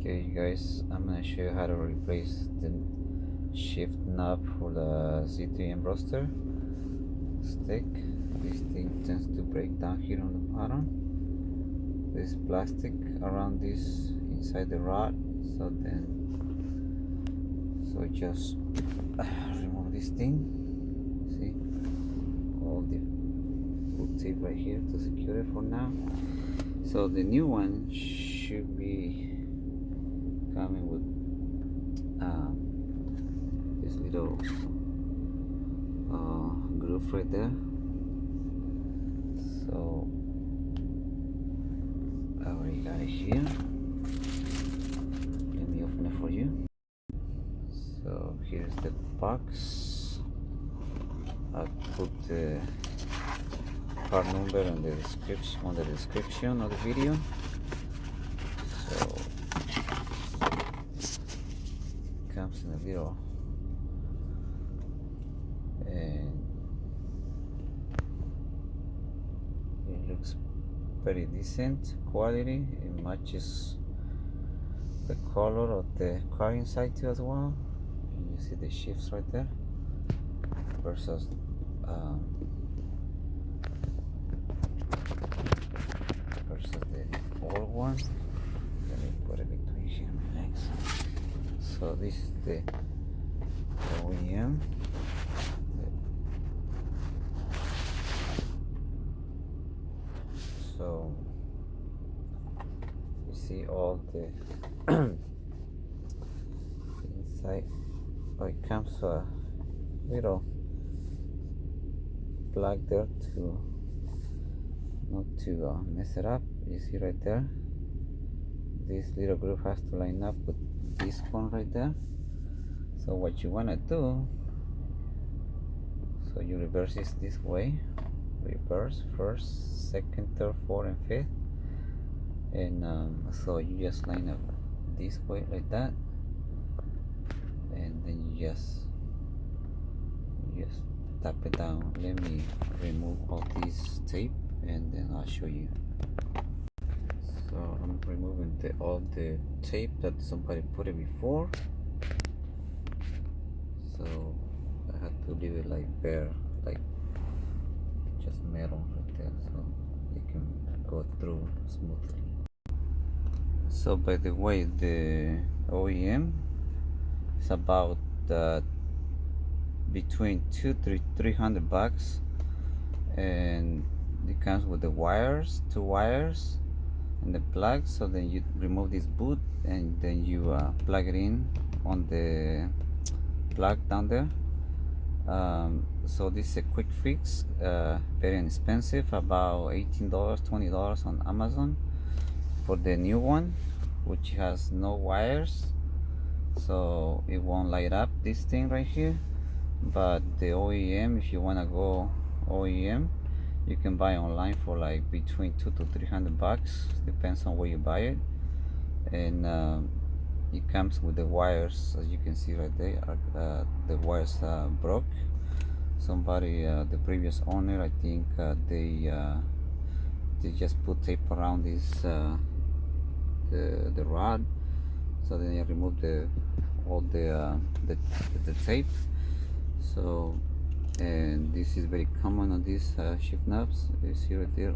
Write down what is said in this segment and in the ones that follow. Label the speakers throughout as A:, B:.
A: Okay, you guys, I'm gonna show you how to replace the shift knob for the C3M roster stick. This thing tends to break down here on the bottom. There's plastic around this inside the rod, so just remove this thing. See, all the put tape right here to secure it for now. So the new one should be coming with this little groove right there. So I already got it here. Let me open it for you. So here's the box. I'll put the part number in the description on the description of the video. So it comes in a little and it looks very decent quality. It matches the color of the car inside too as well. You see the shifts right there versus the old one. Let me put it between here and my legs. So this is the OEM. So you see all the inside. Oh, it comes a little plug there to not to mess it up. You see right there, this little groove has to line up with this one right there. So what you want to do, so you reverse this way, reverse first, second, third, fourth and fifth, and so you just line up this way like that, and then you just tap it down. Let me remove all this tape and then I'll show you. So I'm removing all the tape that somebody put it before, so I had to leave it like bare, like just metal right there, so it can go through smoothly. So by the way, the OEM is about between $300 and it comes with the wires, 2 wires and the plug. So then you remove this boot and then you plug it in on the plug down there. So this is a quick fix, very inexpensive, about $18, $20 on Amazon for the new one, which has no wires, so it won't light up this thing right here. But the OEM, if you want to go OEM, you can buy online for like between $200 to $300, depends on where you buy it. And it comes with the wires, as you can see right there. The wires broke. Somebody, the previous owner, I think they just put tape around this the rod, so then you remove all the tape. So, and this is very common on these shift knobs. You see right there,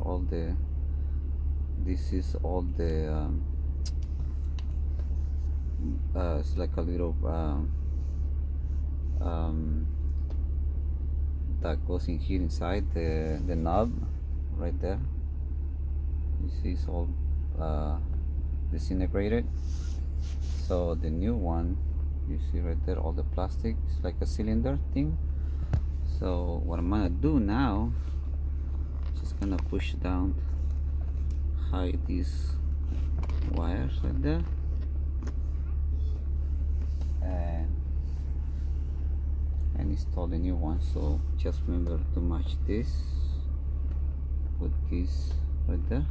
A: this is all the it's like a little that goes in here inside the knob right there. You see it's all disintegrated. So the new one, you see right there, all the plastic, it's like a cylinder thing. So what I'm gonna do now, just gonna push down, hide these wires right there, and install the new one. So just remember to match this with this right there.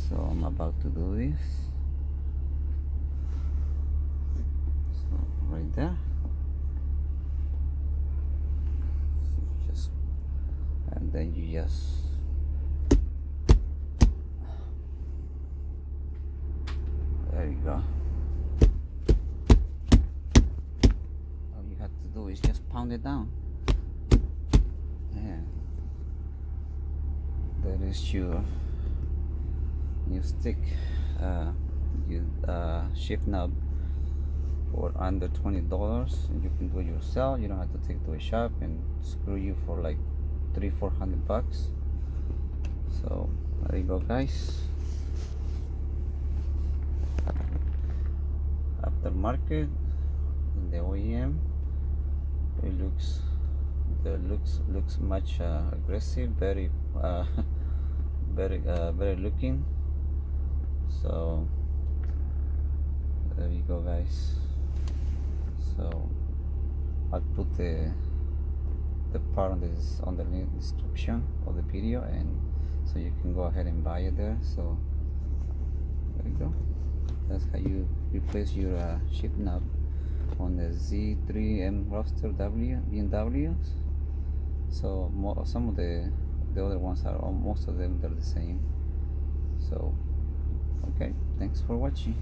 A: So I'm about to do this. So right there. And then you just There you go. All you have to do is just pound it down. Yeah. That is your new stick. You shift knob for under $20. You can do it yourself. You don't have to take it to a shop and screw you for like $300-400. So there you go, guys. Aftermarket in the OEM, it looks much aggressive, very very looking. So there you go, guys. So I'll put the part on this on the description of the video, and so you can go ahead and buy it there. So there you go. That's how you replace your shift knob on the Z3M Roadster BMWs. So some of the other ones are, most of them, they're the same. So okay, thanks for watching.